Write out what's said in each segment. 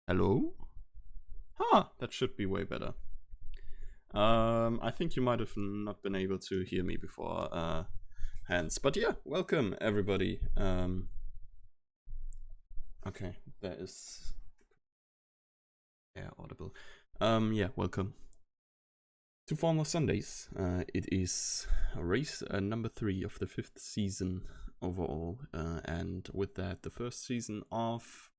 Hello? That should be way better. I think you might have not been able to hear me before, hands. But yeah, welcome everybody. Okay, that is audible. Yeah, welcome to Formless Sundays. It is race number 3 of the 5th season overall, and with that, the first season of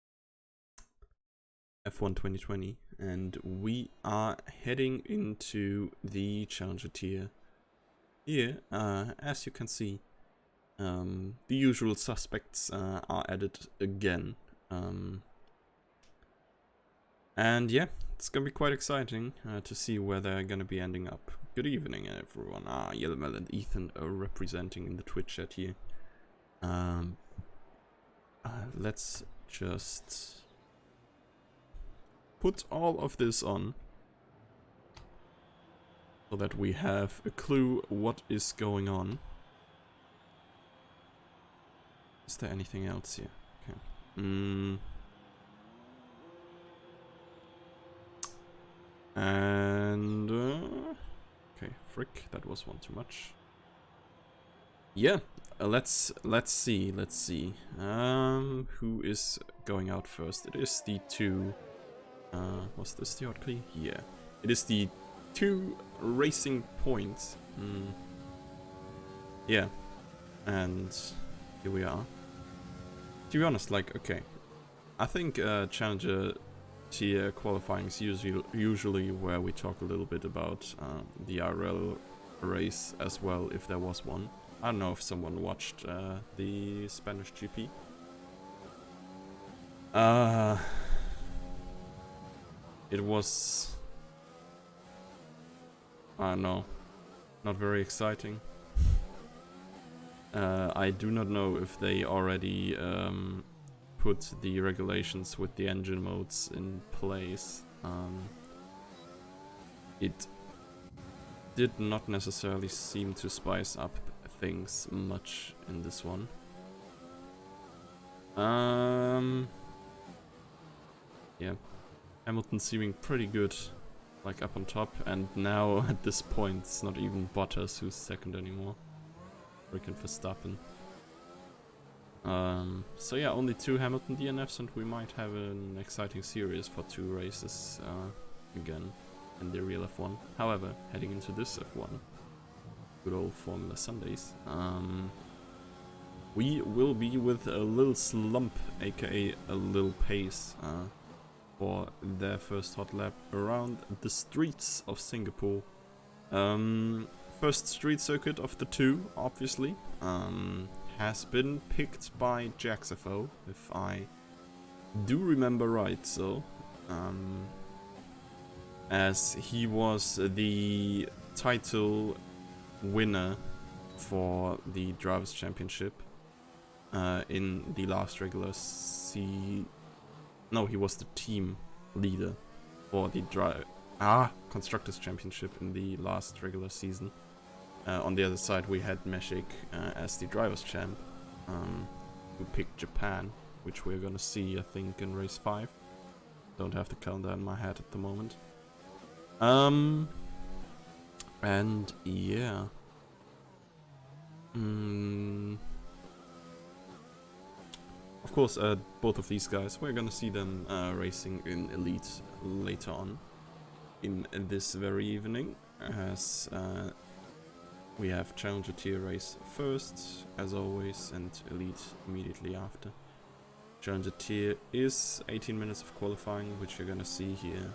F1 2020, and we are heading into the Challenger tier. Here, as you can see, the usual suspects are added again. And yeah, it's gonna be quite exciting to see where they're gonna be ending up. Good evening, everyone. Yellowmel and Ethan are representing in the Twitch chat here. Let's just put all of this on so that we have a clue what is going on. Is there anything else here? Okay. And okay, frick, that was one too much. Yeah, let's see. Who is going out first? It is the two. Was this the hotkey? Yeah, it is the 2 Racing Points. Yeah, and here we are. To be honest, like, okay, I think Challenger tier qualifying is usually where we talk a little bit about the IRL race as well, if there was one. I don't know if someone watched the Spanish GP. It was, I don't know, not very exciting. I do not know if they already put the regulations with the engine modes in place. It did not necessarily seem to spice up things much in this one. Yeah, Hamilton seeming pretty good, like up on top, and now at this point it's not even Bottas who's second anymore. Freaking Verstappen. So yeah, only 2 Hamilton DNFs, and we might have an exciting series for 2 races again in the real F1. However, heading into this F1, good old Formula Sundays, we will be with a little slump, aka a little pace, for their first hot lap around the streets of Singapore. First street circuit of the 2, obviously, has been picked by Jaxfo, if I do remember right, so as he was the title winner for the Drivers' Championship in the last regular no, he was the team leader for the Constructors' Championship in the last regular season. On the other side, we had Meshik as the Drivers' Champ, who picked Japan, which we're gonna see, I think, in race 5. Don't have the calendar in my head at the moment. And yeah. Of course, both of these guys, we're gonna see them racing in Elite later on in this very evening, as we have Challenger tier race first, as always, and Elite immediately after. Challenger tier is 18 minutes of qualifying, which you're gonna see here,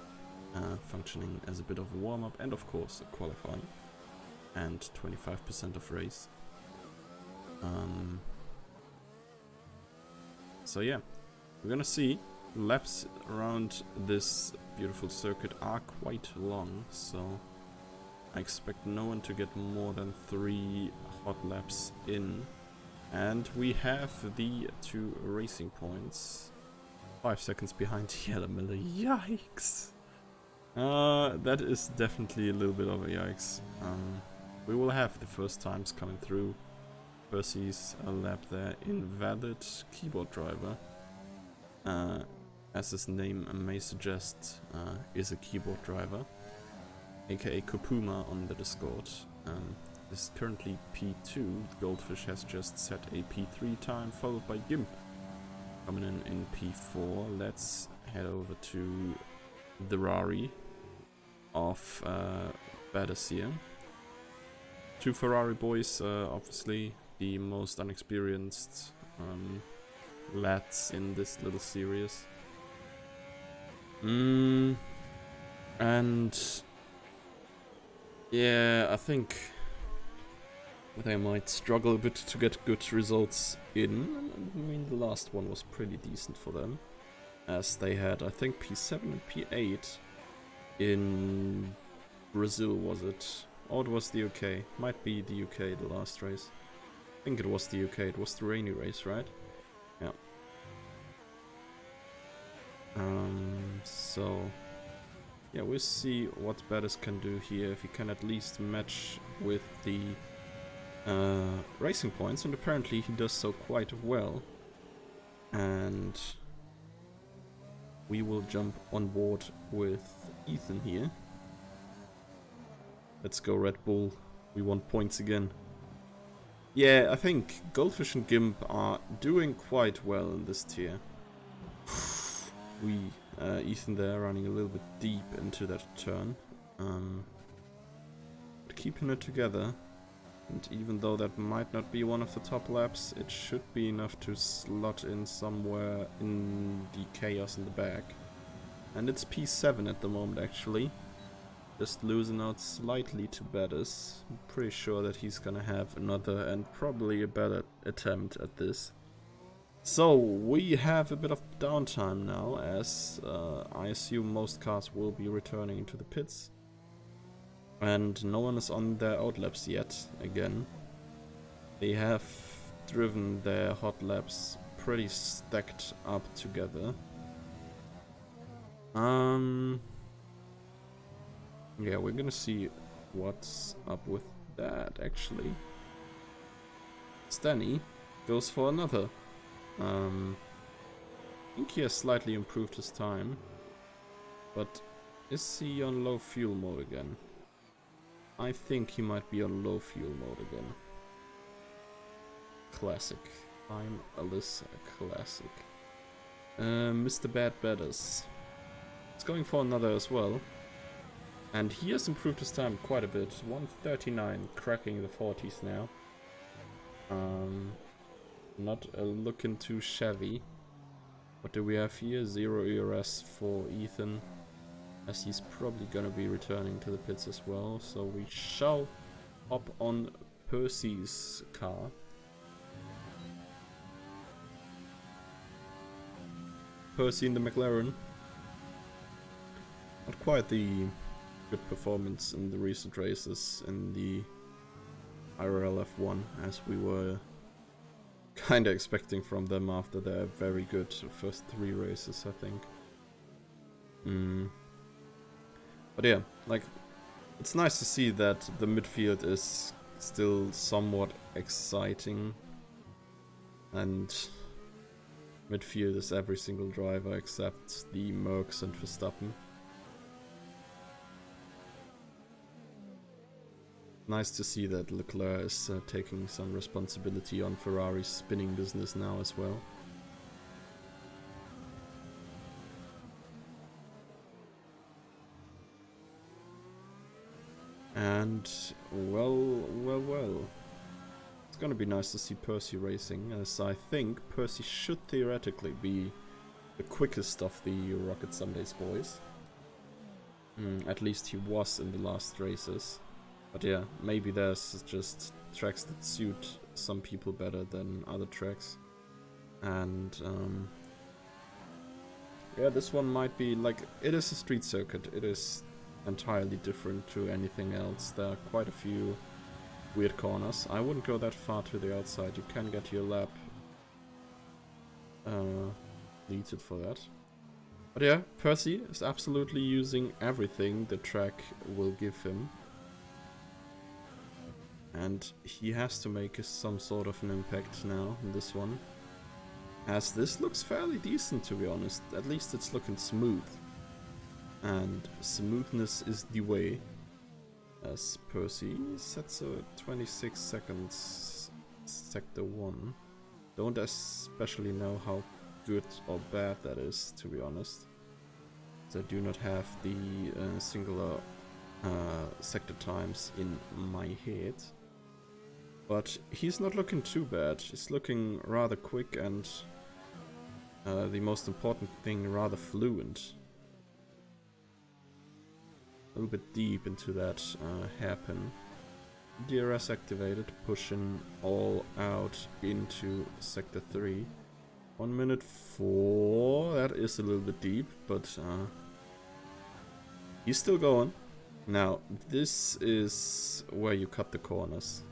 functioning as a bit of a warm-up, and of course qualifying, and 25% of race. So yeah, we're gonna see. Laps around this beautiful circuit are quite long, so I expect no one to get more than 3 hot laps in. And we have the 2 Racing Points 5 seconds behind Yellowmiller. Yikes! That is definitely a little bit of a yikes. We will have the first times coming through. Percy's a lap there, Invalid Keyboard Driver. as his name may suggest, is a keyboard driver, aka Kopuma on the Discord. Is currently P2. Goldfish has just set a P3 time, followed by Gimp coming in P4. Let's head over to the Rari of Badders here. Two Ferrari boys, obviously the most unexperienced lads in this little series. And yeah, I think they might struggle a bit to get good results in. I mean, the last one was pretty decent for them, as they had, I think, P7 and P8 in Brazil, was it? Or it was the UK. Might be the UK, the last race. I think it was the UK, it was the rainy race, right? Yeah. So yeah, we'll see what Badders can do here, if he can at least match with the racing points, and apparently he does so quite well. And we will jump on board with Ethan here. Let's go Red Bull, we want points again. Yeah, I think Goldfish and Gimp are doing quite well in this tier. Ethan there running a little bit deep into that turn. But keeping it together. And even though that might not be one of the top laps, it should be enough to slot in somewhere in the chaos in the back. And it's P7 at the moment, actually. Just losing out slightly to Badders. I'm pretty sure that he's gonna have another and probably a better attempt at this. So we have a bit of downtime now, as I assume most cars will be returning into the pits. And no one is on their out laps yet, again. They have driven their hot laps pretty stacked up together. Yeah, we're gonna see what's up with that, actually. Stanny goes for another. I think he has slightly improved his time. But is he on low fuel mode again? I think he might be on low fuel mode again. Classic. I'm Alyssa, classic. Mr. Bad Badders. He's going for another as well. And he has improved his time quite a bit. 1:39, cracking the 40s now. Not looking too shabby. What do we have here? 0 ERS for Ethan, as he's probably gonna be returning to the pits as well. So we shall hop on Percy's car. Percy in the McLaren. Not quite the good performance in the recent races in the IRL F1 as we were kinda expecting from them after their very good first 3 races, I think. But yeah, like, it's nice to see that the midfield is still somewhat exciting, and midfield is every single driver except the Mercs and Verstappen. Nice to see that Leclerc is taking some responsibility on Ferrari's spinning business now as well. And well. It's gonna be nice to see Percy racing, as I think Percy should theoretically be the quickest of the Rocket Sundays boys. At least he was in the last races. But yeah, maybe there's just tracks that suit some people better than other tracks. And yeah, this one might be like, it is a street circuit. It is entirely different to anything else. There are quite a few weird corners. I wouldn't go that far to the outside. You can get your lap deleted for that. But yeah, Percy is absolutely using everything the track will give him. And he has to make some sort of an impact now in this one. as this looks fairly decent, to be honest. At least it's looking smooth. And smoothness is the way. As Percy sets a 26 seconds sector 1. Don't especially know how good or bad that is, to be honest. I do not have the singular sector times in my head. But he's not looking too bad. He's looking rather quick and the most important thing, rather fluent. A little bit deep into that hairpin. DRS activated, pushing all out into sector 3. 1 minute 4, that is a little bit deep, but he's still going. Now, this is where you cut the corners.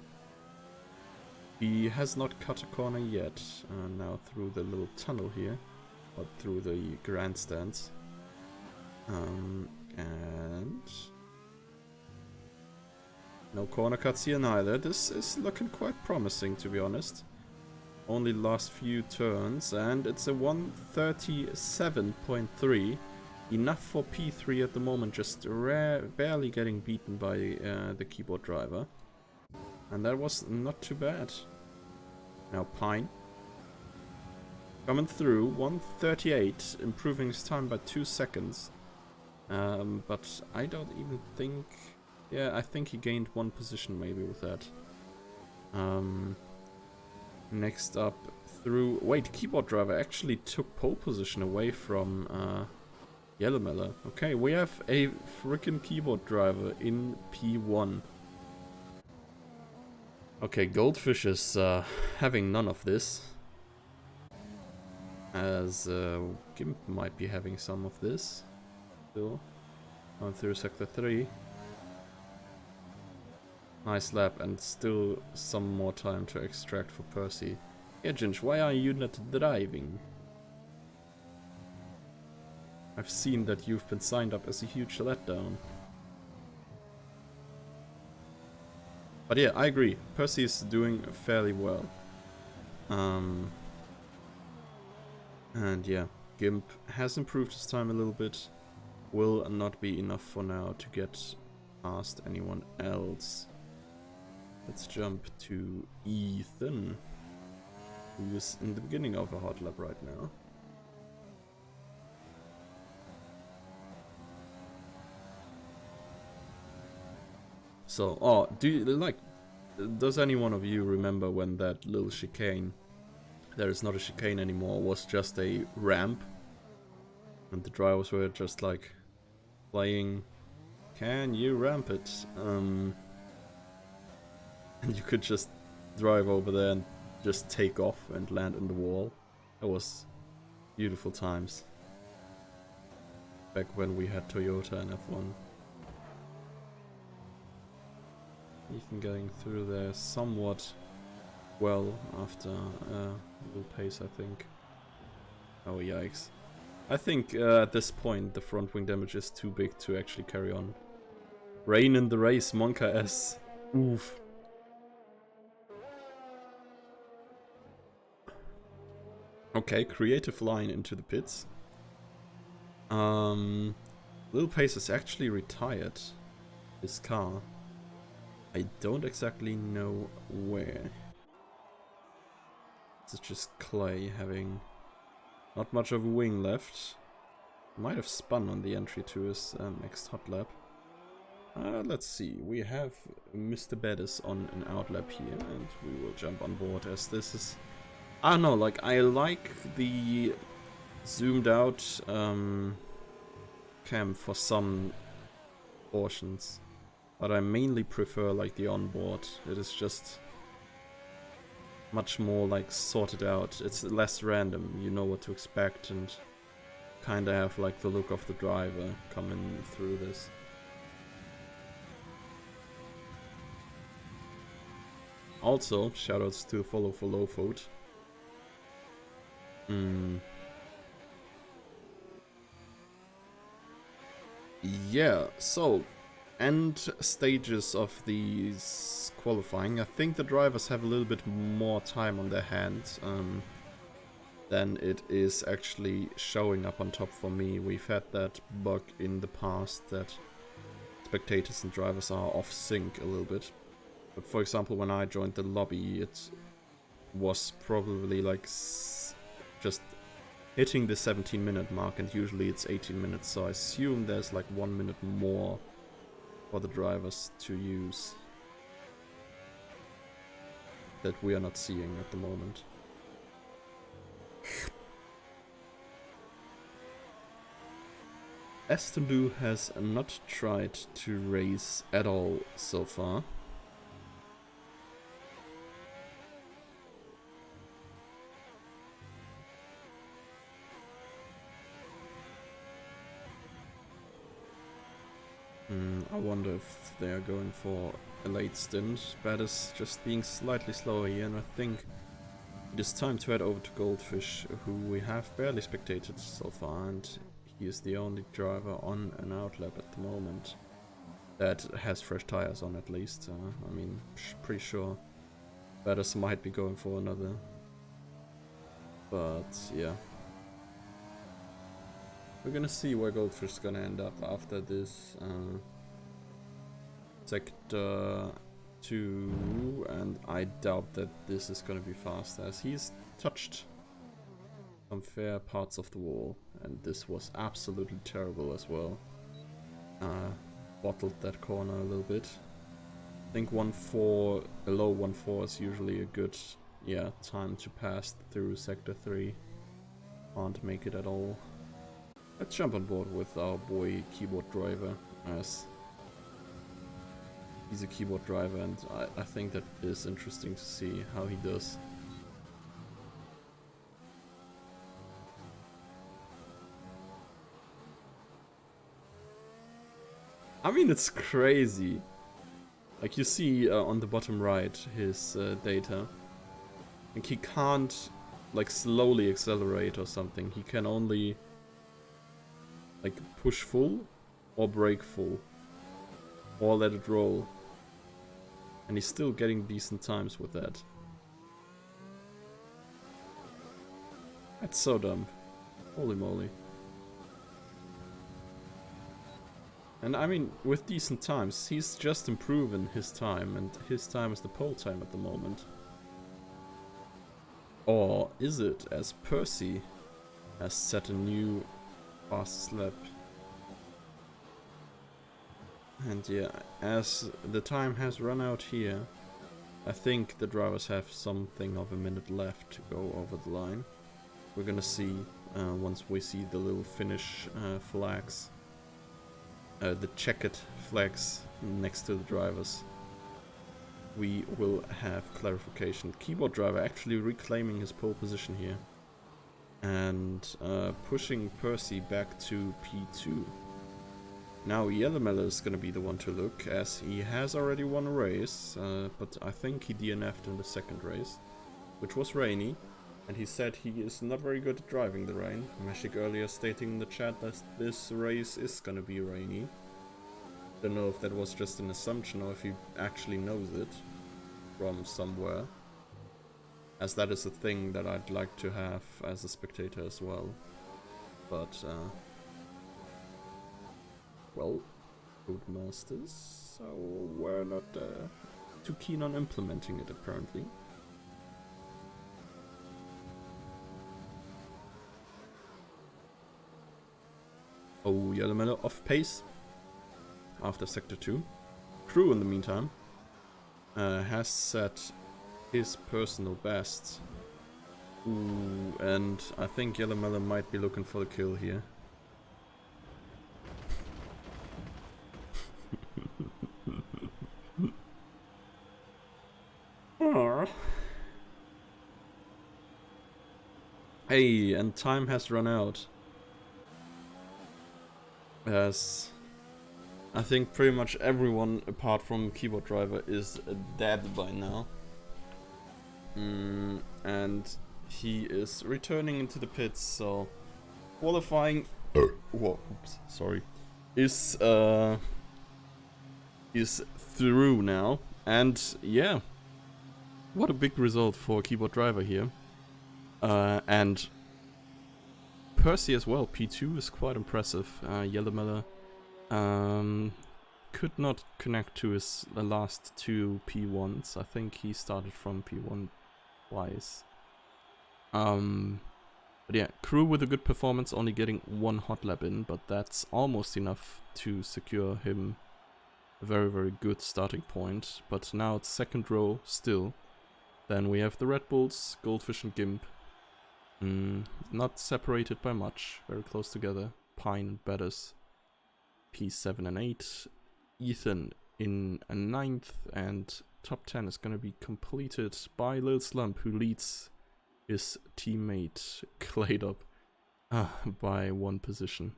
He has not cut a corner yet, now through the little tunnel here, or through the grandstands. And no corner cuts here neither. This is looking quite promising, to be honest. Only last few turns, and it's a 137.3. Enough for P3 at the moment, just barely getting beaten by the keyboard driver. And that was not too bad. Now Pine. Coming through, 138, improving his time by 2 seconds. But I don't even think... Yeah, I think he gained 1 position maybe with that. Next up through... Wait, keyboard driver actually took pole position away from Yellowmiller. Okay, we have a freaking keyboard driver in P1. Okay, Goldfish is having none of this. As Gimp might be having some of this. Still. On through sector 3. Nice lap, and still some more time to extract for Percy. Yeah, Ginge, why are you not driving? I've seen that you've been signed up as a huge letdown. But yeah, I agree. Percy is doing fairly well. And yeah, Gimp has improved his time a little bit. Will not be enough for now to get past anyone else. Let's jump to Ethan, who is in the beginning of a hot lap right now. So, oh, does any one of you remember when that little chicane, there is not a chicane anymore, was just a ramp? And the drivers were just like playing, can you ramp it? And you could just drive over there and just take off and land in the wall. That was beautiful times. Back when we had Toyota and F1. Ethan getting through there somewhat well after a little pace, I think. Oh, yikes. I think at this point the front wing damage is too big to actually carry on. Rain in the race, Monka S. Oof. Okay, creative line into the pits. Lil Pace is actually retired his car. I don't exactly know where. It's just Clay having not much of a wing left. Might have spun on the entry to his next hot lap. Let's see, we have Mr. Bettis on an out lap here, and we will jump on board as this is... I don't know, like, I like the zoomed out cam for some portions, but I mainly prefer like the onboard. It is just much more like sorted out. It's less random, you know what to expect, and kinda have like the look of the driver coming through this. Also, shoutouts to Follow for Low Vote. Yeah, so end stages of these qualifying. I think the drivers have a little bit more time on their hands. then it is actually showing up on top for me. We've had that bug in the past that spectators and drivers are off sync a little bit. But for example, when I joined the lobby, it was probably like just hitting the 17-minute mark, and usually it's 18 minutes, so I assume there's like 1 minute more for the drivers to use that we are not seeing at the moment. Aston Blue has not tried to race at all so far. I wonder if they are going for a late stint. Bad is just being slightly slower here, and I think it is time to head over to Goldfish, who we have barely spectated so far, and he is the only driver on an outlap at the moment that has fresh tires on, at least. I mean, pretty sure Badders might be going for another, but yeah. We're gonna see where Goldfish is gonna end up after this sector 2, and I doubt that this is gonna be fast, as he's touched some fair parts of the wall, and this was absolutely terrible as well. Bottled that corner a little bit. I think 1.4, below 1.4 is usually a good, yeah, time to pass through sector 3. Can't make it at all. Let's jump on board with our boy keyboard driver, as he's a keyboard driver, and I think that is interesting to see how he does. I mean, it's crazy. Like, you see on the bottom right his data. Like, he can't like slowly accelerate or something. He can only like push full or brake full or let it roll, and he's still getting decent times with that. That's so dumb. Holy moly. And I mean, with decent times, he's just improving his time, and his time is the pole time at the moment. Or is it, as Percy has set a new fastest lap? And yeah, as the time has run out here, I think the drivers have something of a minute left to go over the line. We're gonna see once we see the little finish flags, the checkered flags next to the drivers, we will have clarification. Keyboard driver actually reclaiming his pole position here and pushing Percy back to P2. Now Yellowmellow is going to be the one to look, as he has already won a race, but I think he DNF'd in the second race, which was rainy, and he said he is not very good at driving the rain. Meshik earlier stating in the chat that this race is going to be rainy. Don't know if that was just an assumption or if he actually knows it from somewhere, as that is a thing that I'd like to have as a spectator as well. But well, Codemasters, so we're not too keen on implementing it apparently. Oh, Yellowmellow off pace after sector 2. Crew in the meantime has set his personal best. Ooh, and I think Yellowmellow might be looking for the kill here. Hey, and time has run out. As I think pretty much everyone apart from keyboard driver is dead by now. And he is returning into the pits, so qualifying whoa, oops, sorry. Is through now, and yeah, what a big result for keyboard driver here. And Percy as well, P2 is quite impressive. Yellowmiller could not connect to his last two P1s. I think he started from P1 twice. But yeah, Crew with a good performance, only getting one hot lap in, but that's almost enough to secure him a very, very good starting point. But now it's second row still. Then we have the Red Bulls, Goldfish and Gimp. Not separated by much, very close together. Pine and Bettis, P7 and 8. Ethan in a 9th, and top 10 is gonna be completed by Lil Slump, who leads his teammate Claydup by one position.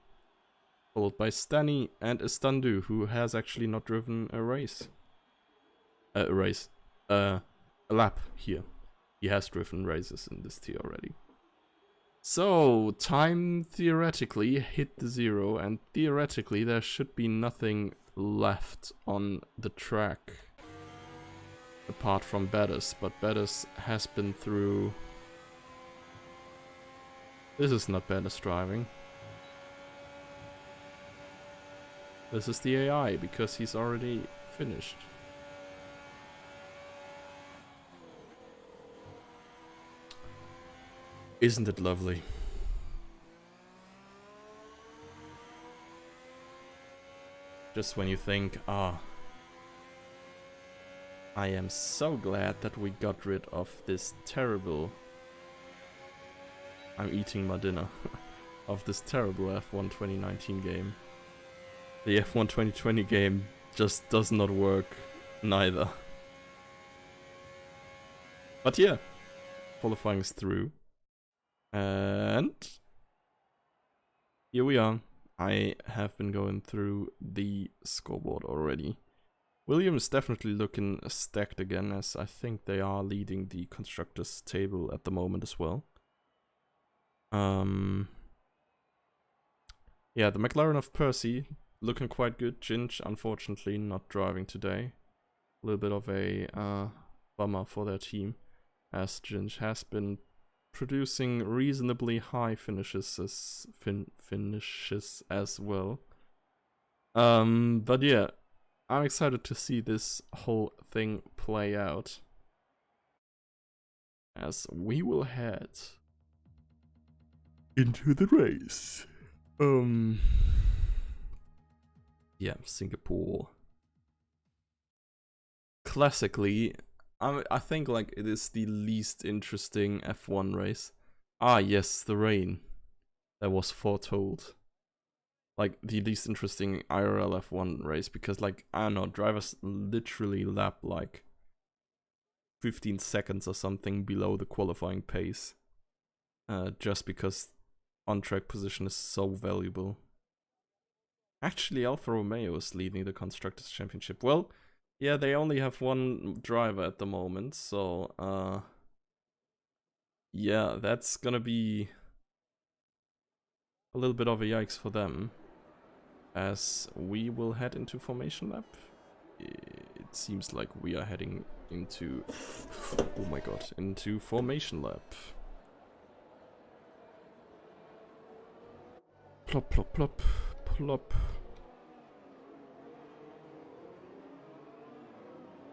Followed by Stanny and Istandu, who has actually not driven a race. A lap here. He has driven races in this tier already. So, time theoretically hit the 0, and theoretically there should be nothing left on the track apart from Bettis, but Bettis has been through... This is not Bettis driving. This is the AI, because he's already finished. Isn't it lovely? Just when you think, I am so glad that we got rid of this terrible... I'm eating my dinner. Of this terrible F1 2019 game. The F1 2020 game just does not work neither. But yeah, qualifying is through. And here we are. I have been going through the scoreboard already. William is definitely looking stacked again, as I think they are leading the constructors table at the moment as well. Yeah, the McLaren of Percy looking quite good. Ginge unfortunately not driving today. A little bit of a bummer for their team, as Ginge has been producing reasonably high finishes as well. But yeah, I'm excited to see this whole thing play out, as we will head into the race. Yeah, Singapore. Classically, I think like it is the least interesting F1 race. Ah, yes, the rain that was foretold. Like the least interesting IRL F1 race, because like, I don't know, drivers literally lap like 15 seconds or something below the qualifying pace. Just because on-track position is so valuable. Actually, Alfa Romeo is leading the Constructors' Championship. Well, yeah, they only have one driver at the moment, so, yeah, that's gonna be a little bit of a yikes for them, as we will head into formation lap. It seems like we are heading into, oh my god, into formation lap. Plop, plop, plop, plop.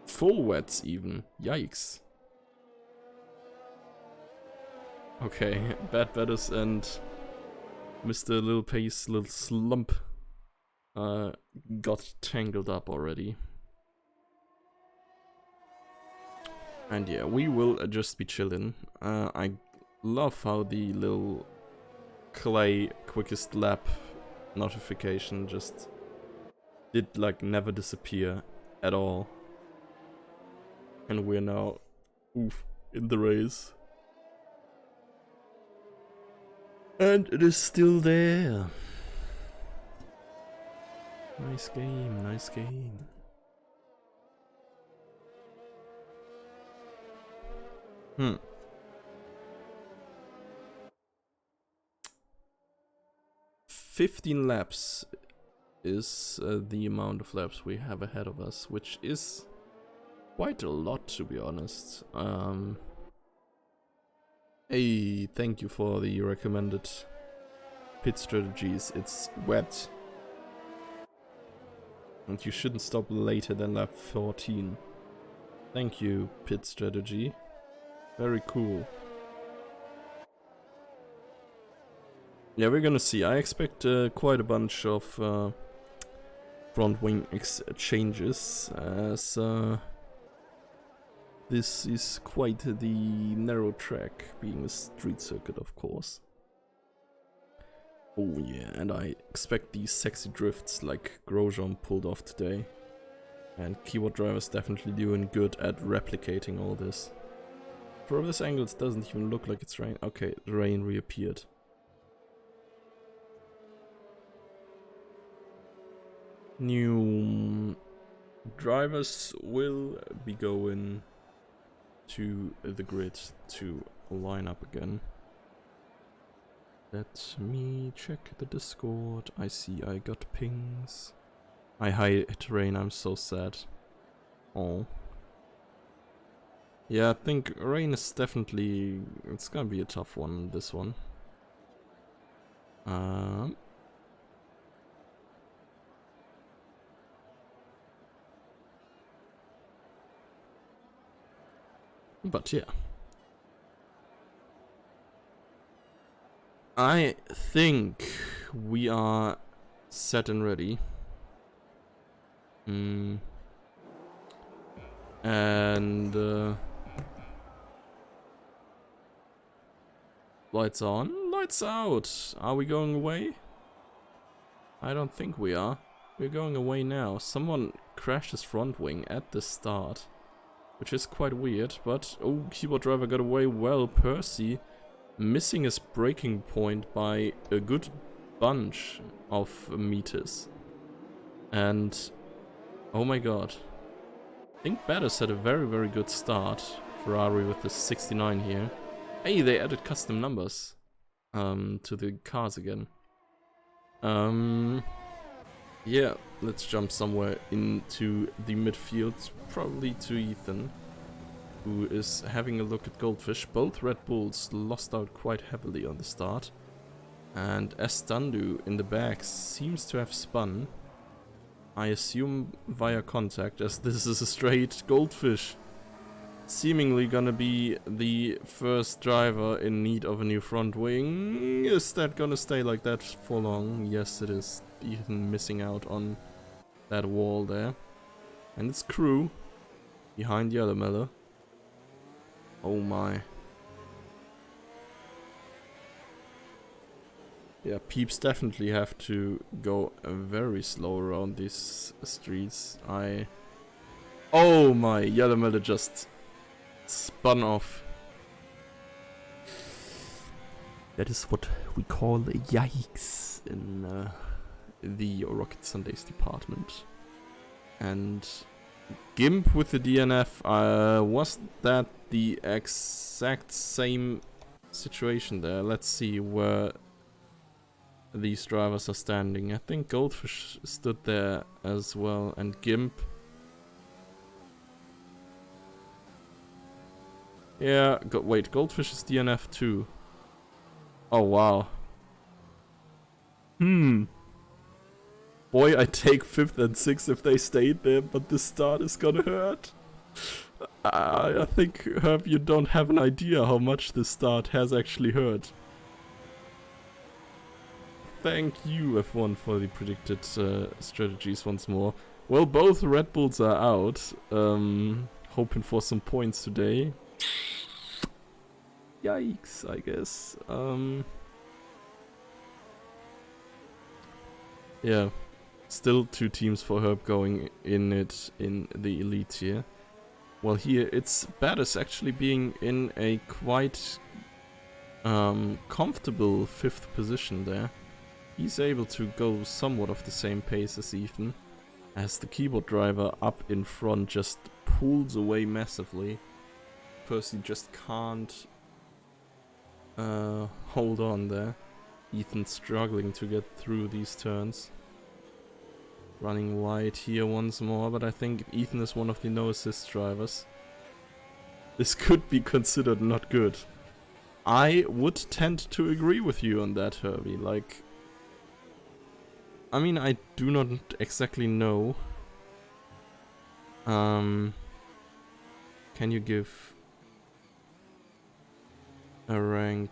Full wets even, yikes. Okay, Bad Bettis and Mr. Lil Pace, Lil Slump got tangled up already. And yeah, we will just be chilling. I love how the little Clay quickest lap notification just did like never disappear at all. And we're now in the race. And it is still there. Nice game, nice game. Hmm. "15 laps is the amount of laps we have ahead of us, which is quite a lot, to be honest. Hey, thank you for the recommended pit strategies. It's wet. And you shouldn't stop later than lap 14. Thank you, pit strategy. Very cool. Yeah, we're gonna see. I expect quite a bunch of front wing exchanges, as this is quite the narrow track, being a street circuit, of course. Oh yeah, and I expect these sexy drifts like Grosjean pulled off today. And keyboard driver's definitely doing good at replicating all this. From this angle it doesn't even look like it's rain. Okay, the rain reappeared. New drivers will be going to the grid to line up again. Let me check the Discord. I see I got pings. I hate rain, I'm so sad. Oh. Yeah, I think rain is definitely... it's gonna be a tough one, this one. But yeah. I think we are set and ready. And lights on, lights out. Are we going away? I don't think we are. We're going away now. Someone crashed his front wing at the start, which is quite weird, but oh, keyboard driver got away well. Percy missing his braking point by a good bunch of meters. And oh my god. I think Bettis had a very, very good start. Ferrari with the 69 here. Hey, they added custom numbers to the cars again. Yeah, let's jump somewhere into the midfield, probably to Ethan, who is having a look at Goldfish. Both Red Bulls lost out quite heavily on the start. And Estandu in the back seems to have spun. I assume via contact, as this is a straight Goldfish. Seemingly gonna be the first driver in need of a new front wing. Is that gonna stay like that for long? Yes, it is. Ethan missing out on that wall there. And it's Crew behind Yellow Miller. Oh my. Yeah, peeps definitely have to go very slow around these streets. Oh my, Yellow Miller just spun off. That is what we call a yikes in the Rocket Sundays department. And Gimp with the DNF, was that the exact same situation there? Let's see where these drivers are standing. I think Goldfish stood there as well, and Gimp. Yeah, wait, Goldfish is DNF too. Oh wow. Boy, I take 5th and 6th if they stayed there, but the start is gonna hurt. I think, Herb, you don't have an idea how much this start has actually hurt. Thank you, F1, for the predicted strategies once more. Well, both Red Bulls are out. Hoping for some points today. Yikes, I guess. Yeah. Still 2 teams for Herb going in it in the elite here. Well, here it's Bettis actually being in a quite comfortable 5th position there. He's able to go somewhat of the same pace as Ethan, as the keyboard driver up in front just pulls away massively. Percy just can't hold on there. Ethan's struggling to get through these turns. Running wide here once more, but I think Ethan is one of the no assist drivers. This could be considered not good. I would tend to agree with you on that, Herbie. Like, I mean, I do not exactly know. Can you give a rank?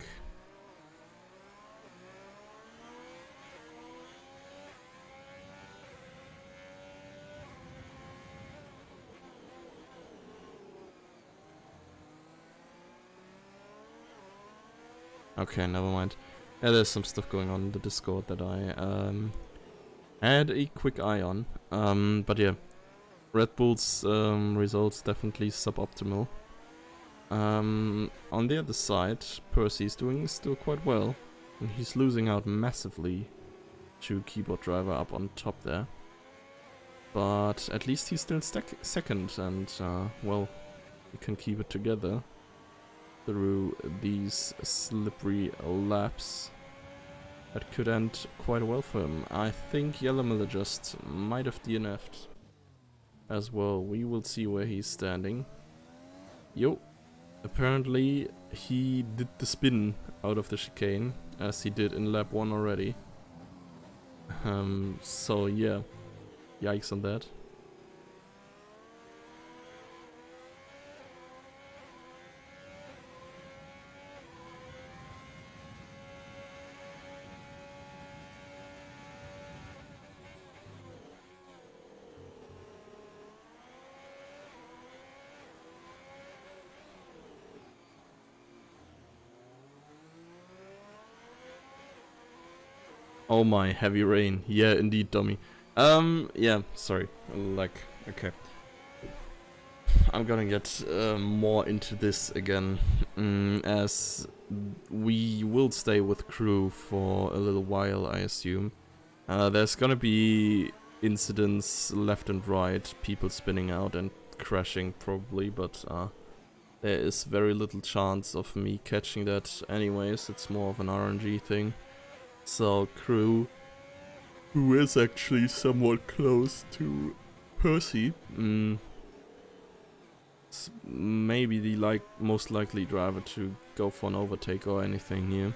Okay, never mind. Yeah, there's some stuff going on in the Discord that I had a quick eye on. But yeah, Red Bull's results definitely suboptimal. On the other side, Percy's doing still quite well, and he's losing out massively to Keyboard Driver up on top there. But at least he's still second, and well, he can keep it together through these slippery laps. That could end quite well for him. I think Yellow Miller just might have DNF'd as well. We will see where he's standing. Yo, apparently he did the spin out of the chicane, as he did in lap 1 already. So yeah, yikes on that. Oh my, heavy rain. Yeah, indeed, dummy. Yeah, sorry. Like, okay. I'm gonna get more into this again, as we will stay with crew for a little while, I assume. There's gonna be incidents left and right, people spinning out and crashing probably, but there is very little chance of me catching that anyways. It's more of an RNG thing. So crew, who is actually somewhat close to Percy, maybe the most likely driver to go for an overtake or anything here.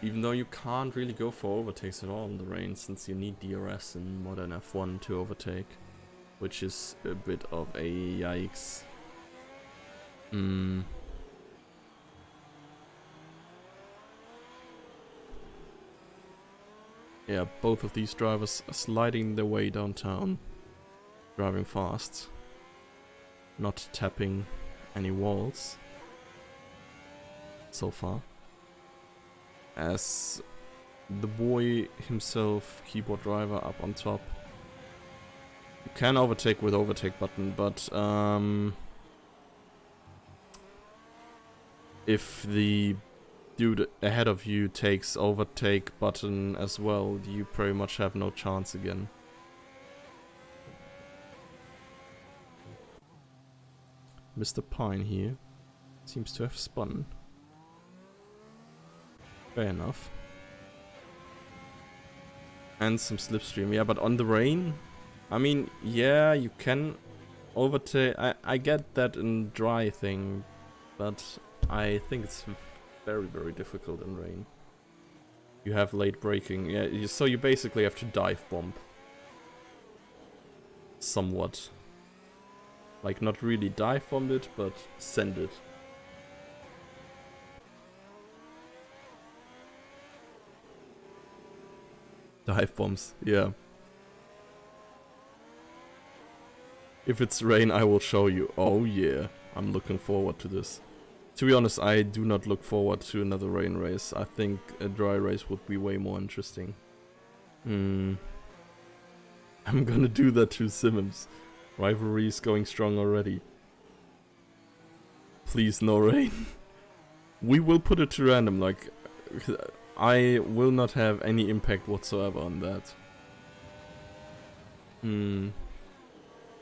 Even though you can't really go for overtakes at all in the rain, since you need DRS in modern F1 to overtake, which is a bit of a yikes. Yeah, both of these drivers are sliding their way downtown, driving fast, not tapping any walls so far. As the boy himself, Keyboard Driver, up on top. You can overtake with overtake button, but if the dude ahead of you takes overtake button as well, you pretty much have no chance again. Mr. Pine here seems to have spun. Fair enough. And some slipstream, yeah, but on the rain, I mean, yeah, you can overtake. I get that in dry thing, but I think it's very, very difficult in rain. You have late braking, yeah, so you basically have to dive bomb. Somewhat. Like, not really dive bomb it, but send it. Dive bombs, yeah. If it's rain, I will show you. Oh yeah, I'm looking forward to this. To be honest, I do not look forward to another rain race. I think a dry race would be way more interesting. I'm gonna do that to Simmons. Rivalry is going strong already. Please, no rain. We will put it to random, like, I will not have any impact whatsoever on that.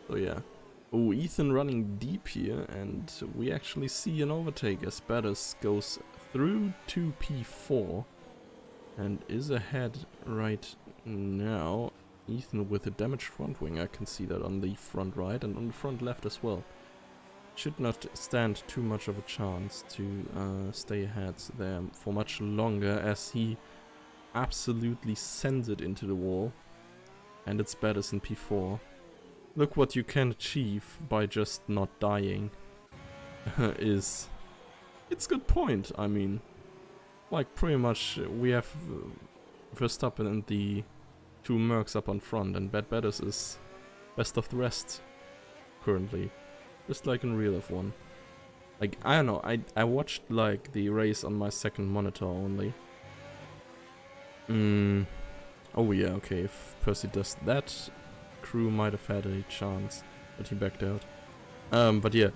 So yeah. Oh, Ethan running deep here, and we actually see an overtake as Bettis goes through to P4 and is ahead right now. Ethan with a damaged front wing, I can see that on the front right and on the front left as well. Should not stand too much of a chance to stay ahead there for much longer, as he absolutely sends it into the wall. and it's Bettis in P4. Look what you can achieve by just not dying. It's a good point, I mean. Like, pretty much, we have Verstappen and the 2 Mercs up on front, and Bettis is best of the rest, currently. Just like in real F1. Like, I don't know, I watched, like, the race on my second monitor only. Oh yeah, okay, if Percy does that, Crew might have had a chance, but he backed out. But yeah,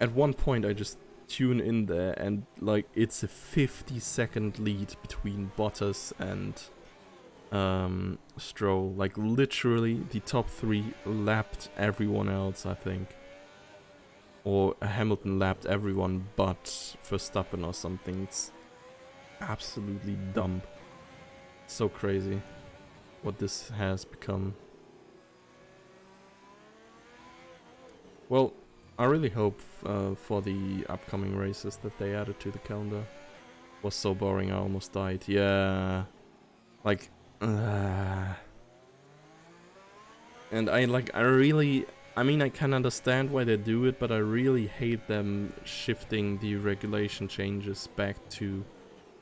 at one point I just tune in there and like it's a 50-second lead between Bottas and Stroll. Like literally the top 3 lapped everyone else, I think. Or Hamilton lapped everyone but Verstappen or something. It's absolutely dumb. So crazy what this has become. Well, I really hope for the upcoming races that they added to the calendar. Was so boring, I almost died. Yeah, like, and I mean, I can understand why they do it, but I really hate them shifting the regulation changes back to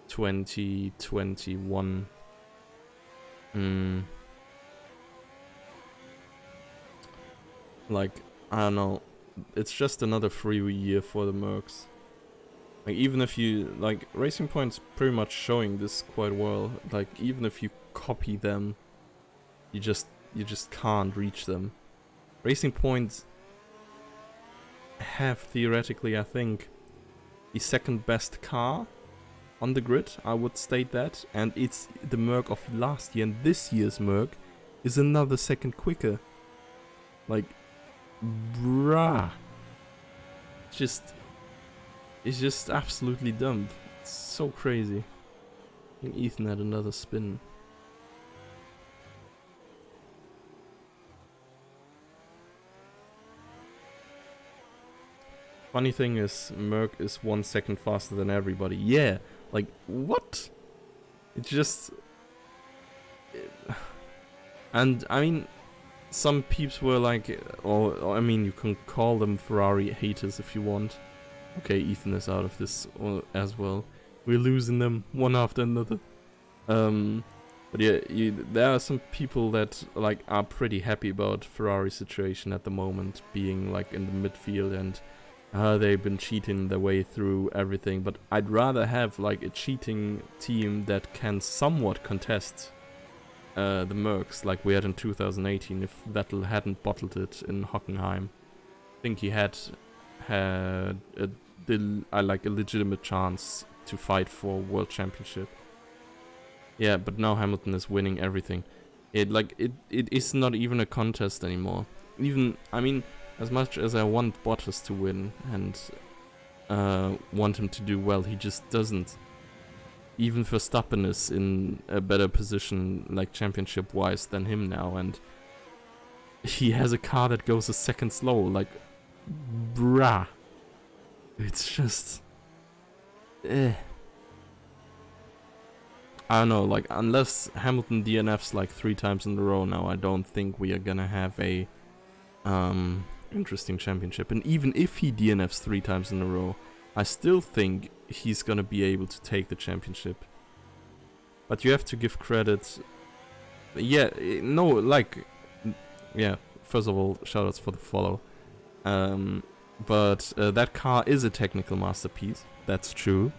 2021. Like, I don't know, it's just another free year for the Mercs. Like, even if you, like, Racing Point's pretty much showing this quite well. Like, even if you copy them, you just can't reach them. Racing Point have theoretically, I think, the second best car on the grid, I would state that, and it's the Merc of last year, and this year's Merc is another second quicker. Like, bruh. It's just absolutely dumb. It's so crazy. I think Ethan had another spin. Funny thing is, Merc is 1 second faster than everybody. Yeah, like, what? It's just... And, I mean, some peeps were like, or I mean, you can call them Ferrari haters if you want. Okay, Ethan is out of this as well. We're losing them one after another. But yeah, there are some people that like are pretty happy about Ferrari's situation at the moment, being like in the midfield, and they've been cheating their way through everything. But I'd rather have like a cheating team that can somewhat contest the Mercs like we had in 2018 if Vettel hadn't bottled it in Hockenheim. I think he had a legitimate chance to fight for World Championship. Yeah, but now Hamilton is winning everything. It is not even a contest anymore. Even, I mean, as much as I want Bottas to win and want him to do well, he just doesn't. Even Verstappen is in a better position, like championship-wise, than him now, and he has a car that goes a second slow. Like, bruh. It's just... I don't know, like, unless Hamilton DNFs like 3 times in a row now, I don't think we are gonna have a interesting championship. And even if he DNFs 3 times in a row, I still think he's gonna be able to take the championship. But you have to give credit... Yeah, no, like... Yeah, first of all, shoutouts for the follow. But that car is a technical masterpiece, that's true.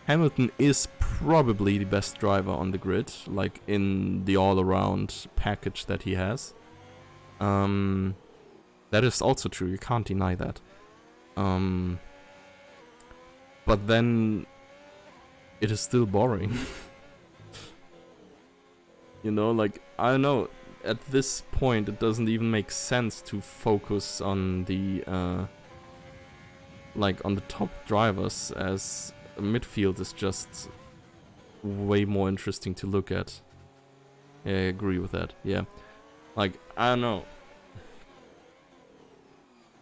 Hamilton is probably the best driver on the grid, like in the all-around package that he has. That is also true, you can't deny that. But then it is still boring. You know, like, I don't know, at this point it doesn't even make sense to focus on the like on the top drivers, as midfield is just way more interesting to look at. Yeah, I agree with that, yeah. Like, I don't know.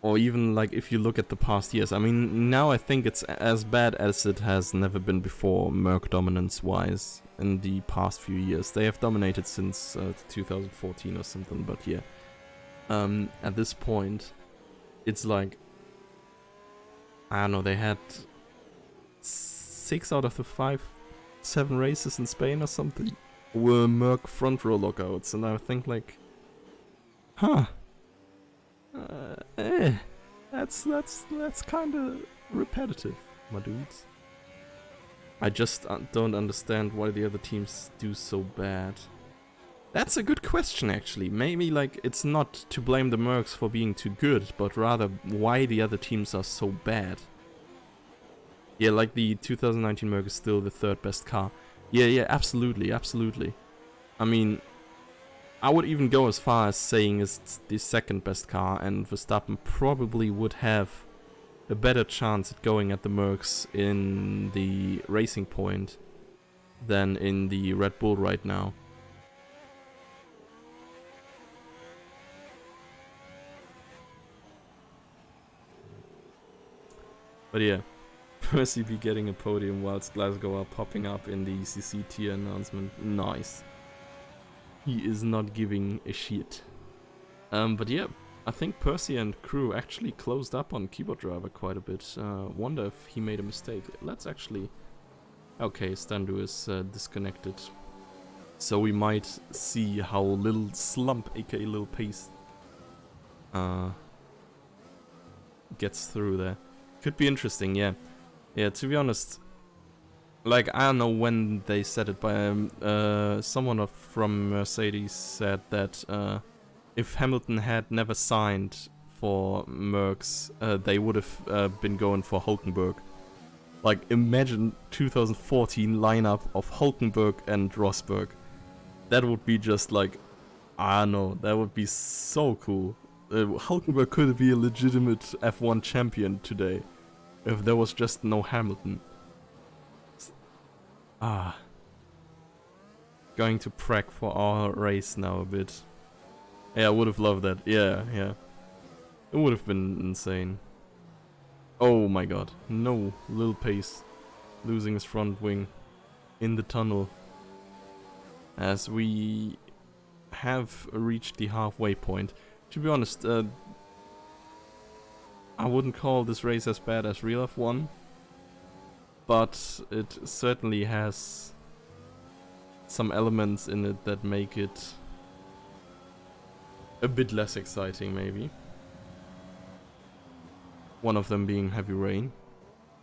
or even like if you look at the past years, I mean, now I think it's as bad as it has never been before, Merc dominance wise, in the past few years. They have dominated since 2014 or something, but yeah. At this point, it's like, I don't know, they had 6 out of the 7 races in Spain or something were Merc front row lockouts, and I think like, huh. That's kind of repetitive, my dudes. I just don't understand why the other teams do so bad. That's a good question, actually. Maybe like it's not to blame the Mercs for being too good, but rather why the other teams are so bad. Yeah, like the 2019 Merc is still the 3rd best car. Yeah, absolutely. I mean, I would even go as far as saying it's the 2nd best car, and Verstappen probably would have a better chance at going at the Mercs in the Racing Point than in the Red Bull right now. But yeah, Percy be getting a podium whilst Glasgow are popping up in the ECC tier announcement. Nice. He is not giving a shit. But yeah, I think Percy and crew actually closed up on Keyboard Driver quite a bit. Wonder if he made a mistake. Let's actually... Okay, Standu is disconnected. So we might see how Little Slump, aka Little Pace, gets through there. Could be interesting, yeah. Yeah, to be honest, like, I don't know when they said it, but someone from Mercedes said that if Hamilton had never signed for Mercs, they would have been going for Hulkenberg. Like, imagine 2014 lineup of Hulkenberg and Rosberg. That would be just like, I don't know, that would be so cool. Hulkenberg could be a legitimate F1 champion today if there was just no Hamilton. Going to Prague for our race now a bit. Yeah, I would have loved that. Yeah. It would have been insane. Oh my god. No, Lil Pace losing his front wing in the tunnel. As we have reached the halfway point. To be honest, I wouldn't call this race as bad as Real F1. But it certainly has some elements in it that make it a bit less exciting, maybe. One of them being heavy rain,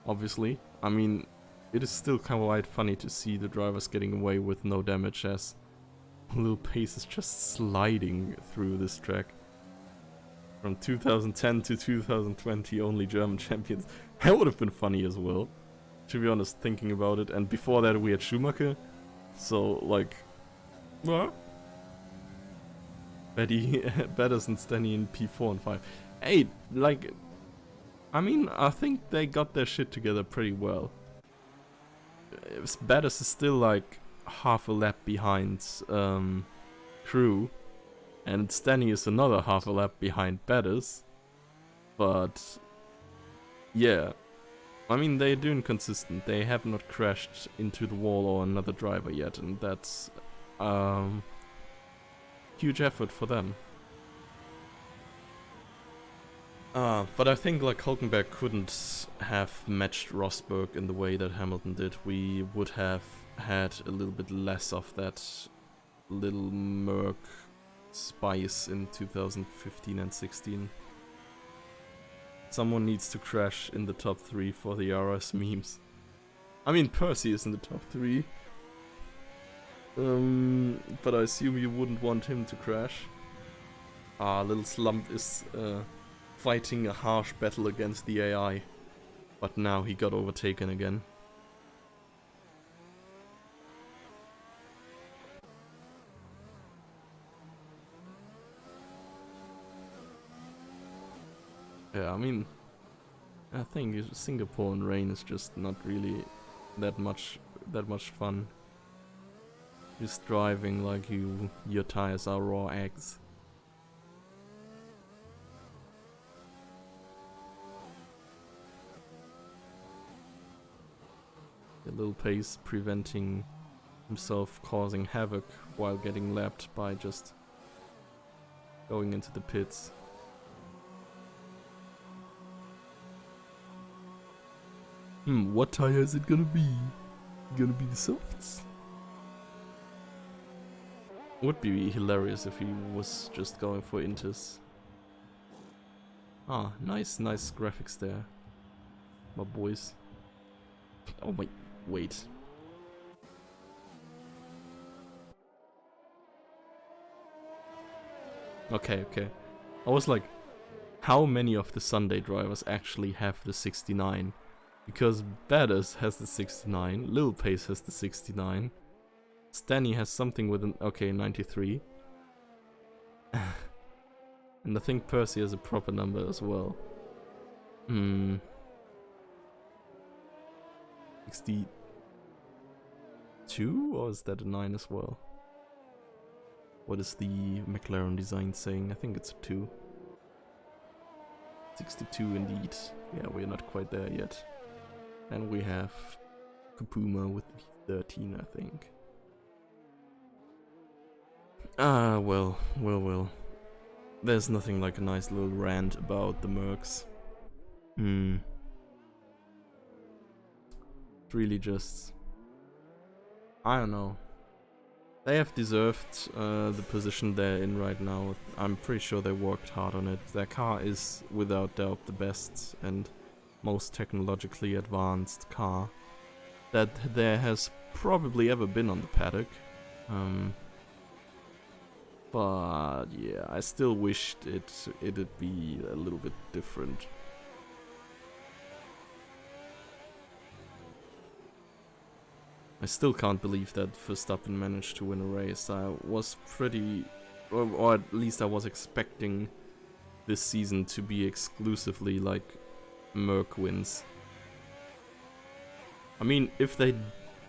obviously. I mean, it is still quite funny to see the drivers getting away with no damage, as Lil Pace is just sliding through this track. From 2010 to 2020, only German champions. That would have been funny as well, to be honest, thinking about it. And before that we had Schumacher. So, like, well, better than Stenny in P4 and 5. Hey, like, I mean, I think they got their shit together pretty well. Bettis is still like half a lap behind Crew, and Stenny is another half a lap behind Bettis. But yeah, I mean, they're doing consistent. They have not crashed into the wall or another driver yet, and that's huge effort for them. But I think like Hulkenberg couldn't have matched Rosberg in the way that Hamilton did. We would have had a little bit less of that little Merc spice in 2015 and 16. Someone needs to crash in the top 3 for the RS memes. I mean, Percy is in the top 3. But I assume you wouldn't want him to crash. Little Slump is fighting a harsh battle against the AI. But now he got overtaken again. Yeah, I mean, I think Singapore and rain is just not really that much fun. Just driving like your tires are raw eggs. A little pace preventing himself causing havoc while getting lapped by just going into the pits. What tire is it gonna be? Gonna be the softs? Would be hilarious if he was just going for Intis. Ah, nice graphics there, my boys. Oh wait. Okay. I was like, how many of the Sunday drivers actually have the 69? Because Badass has the 69, Lil Pace has the 69, Stanny has something with an, okay, 93. And I think Percy has a proper number as well. 62? Or is that a 9 as well? What is the McLaren design saying? I think it's a 2. 62 indeed. Yeah, we're not quite there yet. And we have Kupuma with the 13, I think. Ah, well. There's nothing like a nice little rant about the Mercs. It's really just... I don't know. They have deserved the position they're in right now. I'm pretty sure they worked hard on it. Their car is without doubt the best and most technologically advanced car that there has probably ever been on the paddock. But yeah, I still wished it'd be a little bit different. I still can't believe that Verstappen managed to win a race. I was pretty, or at least I was expecting this season to be exclusively like Merc wins. I mean, if they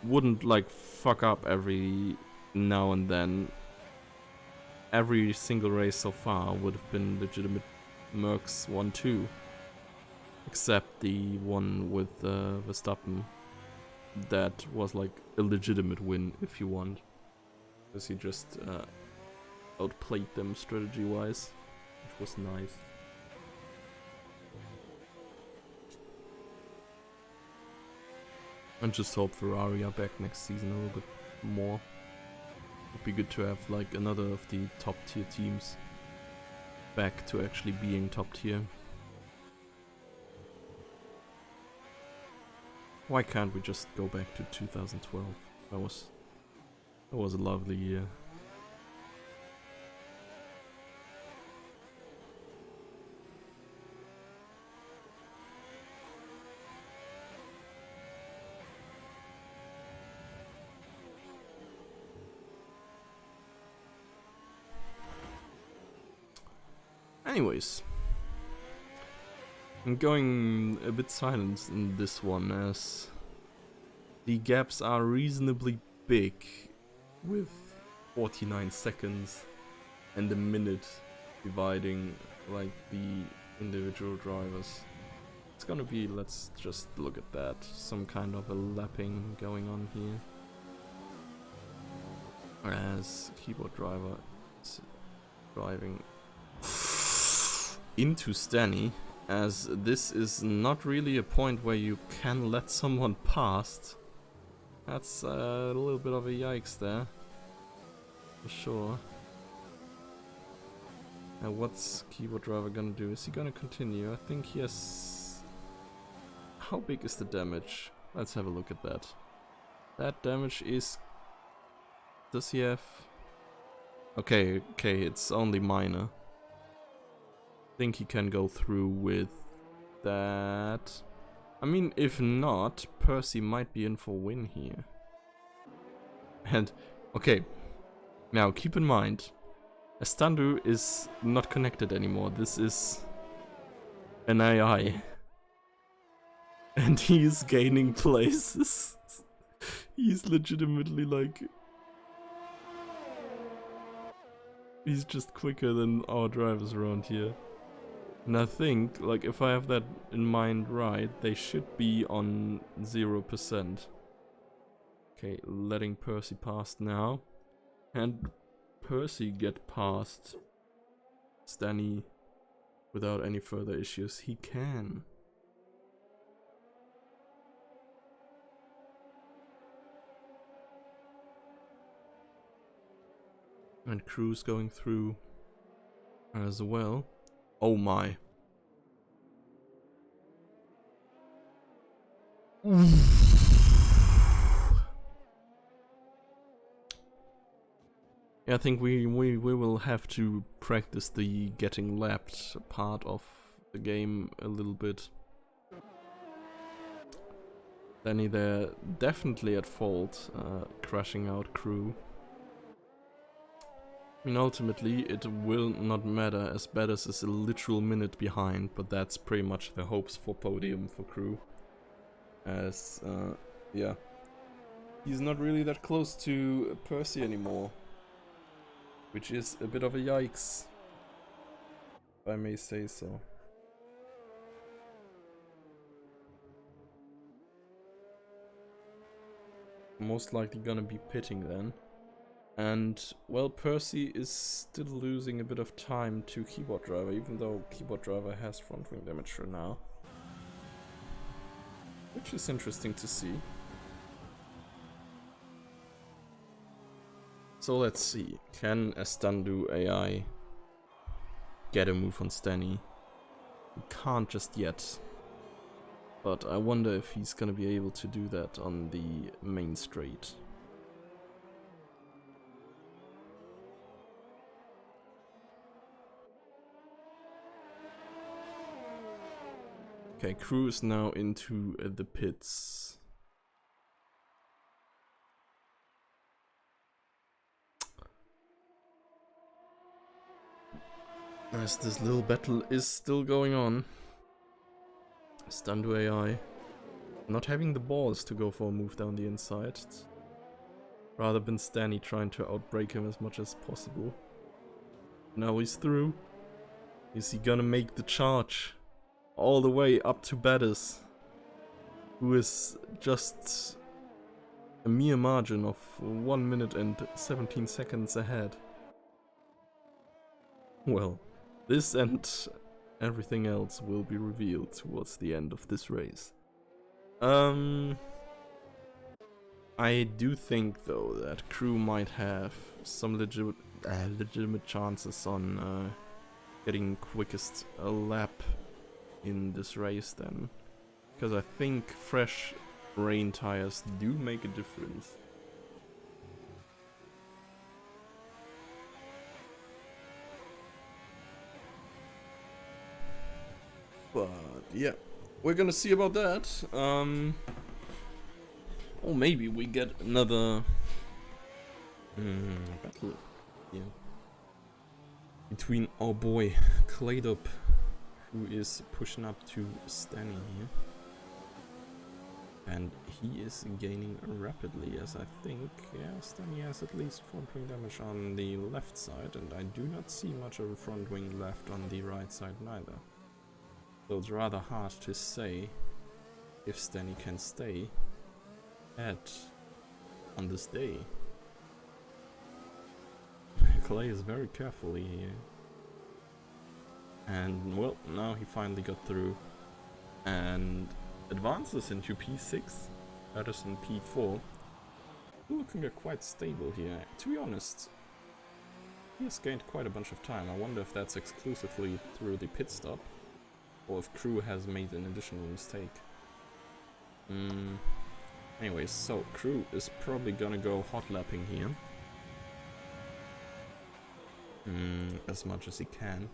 wouldn't like fuck up every now and then, every single race so far would have been legitimate Mercs 1-2. Except the one with Verstappen. That was like a legitimate win, if you want. Because he just outplayed them strategy-wise, which was nice. And just hope Ferrari are back next season a little bit more. Would be good to have like another of the top tier teams back to actually being top tier. Why can't we just go back to 2012? That was a lovely year. Anyways, I'm going a bit silent in this one as the gaps are reasonably big with 49 seconds and a minute dividing like the individual drivers. It's gonna be, let's just look at that, some kind of a lapping going on here. As keyboard driver is driving into Stanny, as this is not really a point where you can let someone past. That's a little bit of a yikes there, for sure. Now what's keyboard driver gonna do? Is he gonna continue? I think he has... How big is the damage? Let's have a look at that. That damage is... Does he have... Okay, it's only minor. I think he can go through with that. I mean, if not, Percy might be in for a win here. And, okay, now keep in mind, Estandu is not connected anymore. This is an AI. And he's gaining places. He's legitimately like... He's just quicker than our drivers around here. And I think, like, if I have that in mind right, they should be on 0%. Okay, letting Percy past now. And Percy get past Stanny without any further issues? He can. And Crew's going through as well. Oh my. Yeah, I think we will have to practice the getting lapped part of the game a little bit. Danny there definitely at fault, crashing out Crew. I mean, ultimately it will not matter as Bettis is a literal minute behind, but that's pretty much the hopes for podium for Crew. As, yeah, he's not really that close to Percy anymore, which is a bit of a yikes, if I may say so. Most likely gonna be pitting then. And, well, Percy is still losing a bit of time to Keyboard Driver, even though Keyboard Driver has front wing damage for now. Which is interesting to see. So let's see, can Estandu AI get a move on Stanny? He can't just yet. But I wonder if he's gonna be able to do that on the main straight. Okay, Crew is now into the pits. As this little battle is still going on. Estandu AI not having the balls to go for a move down the inside. It's rather been Stanny trying to outbreak him as much as possible. Now he's through. Is he gonna make the charge all the way up to Bettis, who is just a mere margin of 1 minute and 17 seconds ahead? Well, this and everything else will be revealed towards the end of this race. I do think though that Crew might have some legitimate chances on getting quickest lap in this race then, because I think fresh rain tires do make a difference. But yeah, we're gonna see about that. Or maybe we get another battle here between our boy Claydop, who is pushing up to Stanny here. And he is gaining rapidly, as I think, yeah, Stanny has at least front wing damage on the left side, and I do not see much of a front wing left on the right side neither. So it's rather hard to say if Stanny can stay on this day. Clay is very carefully here. And well, now he finally got through and advances into P6, Patterson P4. Looking quite stable here. To be honest, he has gained quite a bunch of time. I wonder if that's exclusively through the pit stop, or if Crew has made an additional mistake. Anyways, so Crew is probably gonna go hot lapping here. As much as he can.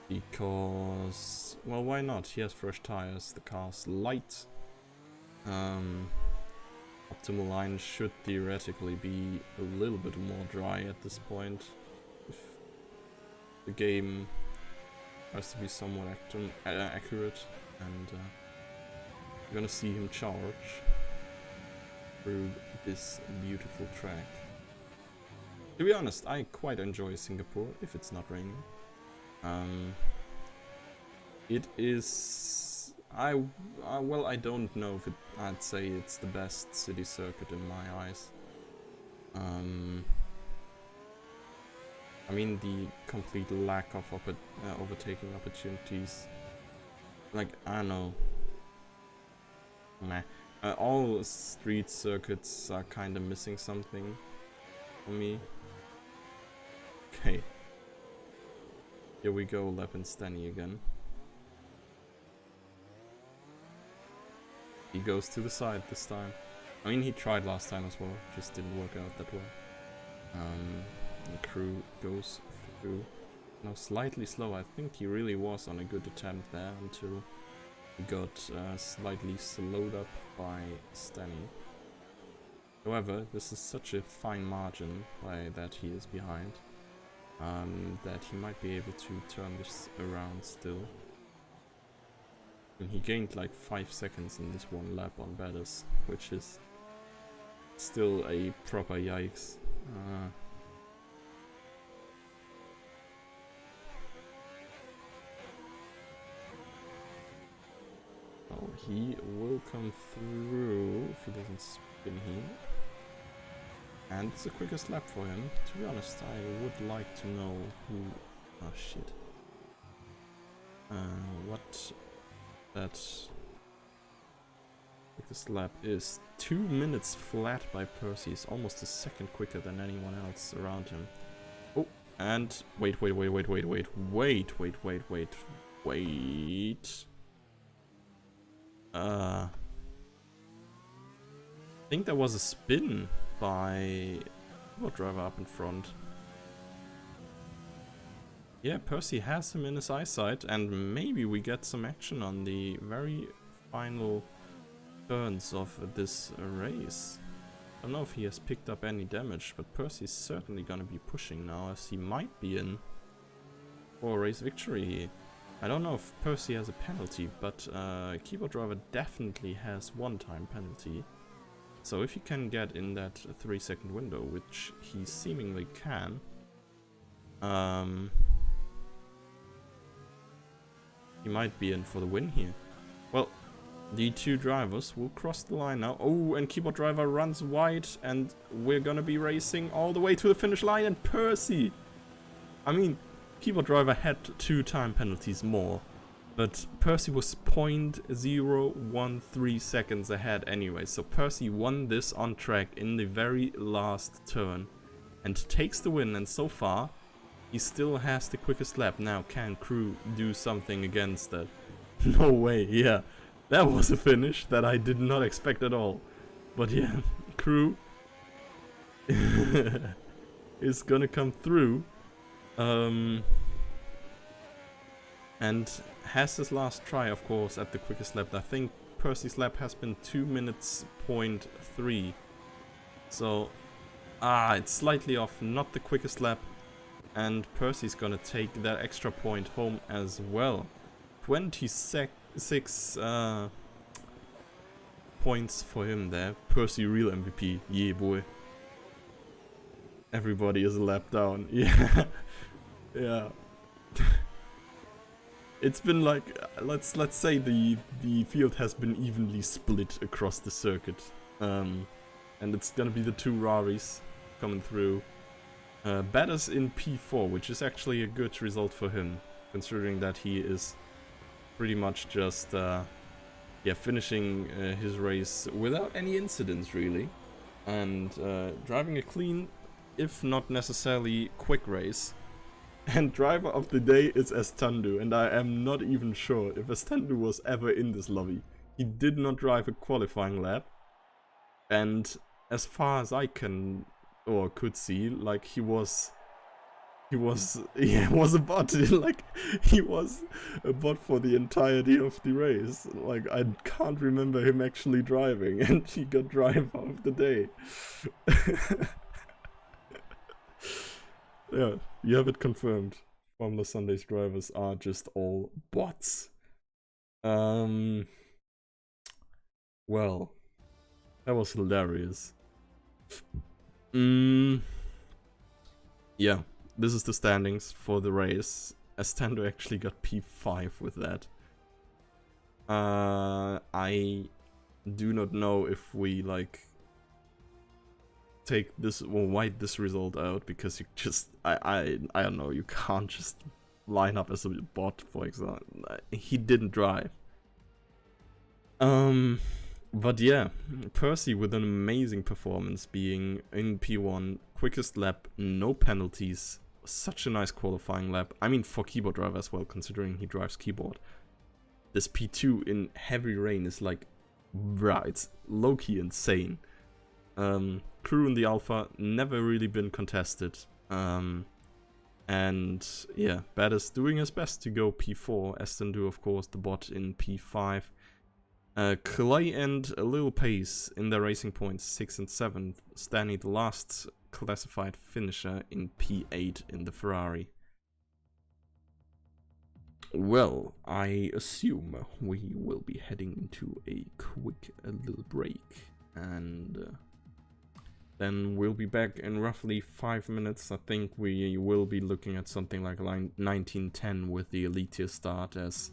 Because, well, why not? He has fresh tires, the car's light. Optimal line should theoretically be a little bit more dry at this point. If the game has to be somewhat accurate, and you're gonna see him charge through this beautiful track. To be honest, I quite enjoy Singapore if it's not raining. It is well, I don't know if I'd say it's the best city circuit in my eyes. I mean, the complete lack of overtaking opportunities. Like, I don't know. Meh. All street circuits are kind of missing something for me. Okay. Here we go, Lepinstani again. He goes to the side this time. I mean, he tried last time as well, just didn't work out that well. The crew goes through. Now slightly slow. I think he really was on a good attempt there until he got slightly slowed up by Stanny. However, this is such a fine margin by that he is behind, that he might be able to turn this around still. And he gained like 5 seconds in this one lap on Bettis, which is still a proper yikes. Oh, he will come through if he doesn't spin here. And it's the quickest lap for him. To be honest, I would like to know who... Oh shit. What that quickest lap is. 2 minutes flat by Percy. Is almost a second quicker than anyone else around him. Oh, and wait. I think there was a spin by what driver up in front. Yeah, Percy has him in his eyesight, and maybe we get some action on the very final turns of this race. I don't know if he has picked up any damage, but Percy's certainly gonna be pushing now, as he might be in for a race victory here. I don't know if Percy has a penalty, but Keyboard Driver definitely has one-time penalty. So if he can get in that 3-second window, which he seemingly can, he might be in for the win here. Well, the two drivers will cross the line now. Oh, and Keyboard Driver runs wide, and we're gonna be racing all the way to the finish line, and Percy! I mean, Keyboard Driver had 2 time penalties more, but Percy was 0.013 seconds ahead anyway, so Percy won this on track in the very last turn and takes the win, and so far he still has the quickest lap. Now, can Crew do something against that? No way, yeah. That was a finish that I did not expect at all. But yeah, Crew is gonna come through. And has his last try, of course, at the quickest lap. I think Percy's lap has been 2 minutes 0.3. So, it's slightly off, not the quickest lap. And Percy's gonna take that extra point home as well. 26 points for him there. Percy, real MVP. Yeah, boy. Everybody is a lap down. Yeah. Yeah. It's been like, let's say the field has been evenly split across the circuit. And it's gonna be the 2 Raris coming through. Bettis in P4, which is actually a good result for him, considering that he is pretty much just finishing his race without any incidents really, and driving a clean, if not necessarily quick race. And driver of the day is Estandu, and I am not even sure if Estandu was ever in this lobby. He did not drive a qualifying lap, and as far as I can or could see, like he was a bot. Like he was a bot for the entirety of the race. Like I can't remember him actually driving, and he got driver of the day. Yeah, you have it confirmed. Formula Sundays drivers are just all bots. Well, that was hilarious. Yeah, this is the standings for the race. Estando actually got P5 with that. I do not know if we like take this or white this result out, because you just I don't know, you can't just line up as a bot, for example. He didn't drive. But yeah, Percy with an amazing performance, being in P1, quickest lap, no penalties, such a nice qualifying lap. I mean, for keyboard driver as well, considering he drives keyboard. This P2 in heavy rain is like, bruh, it's low-key insane. Crew in the Alpha, never really been contested. And yeah, Bettis doing his best to go P4, Aston do of course the bot in P5. Clay and Lil Pace in their racing points 6 and 7, Stanley the last classified finisher in P8 in the Ferrari. Well, I assume we will be heading into a quick little break, and then we'll be back in roughly 5 minutes. I think we will be looking at something like line 1910 with the Elite Tier start, as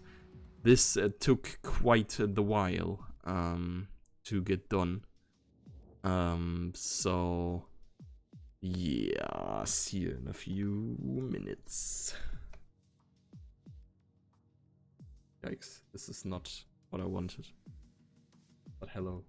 this took quite the while to get done. So yeah, see you in a few minutes. Yikes, this is not what I wanted. But hello.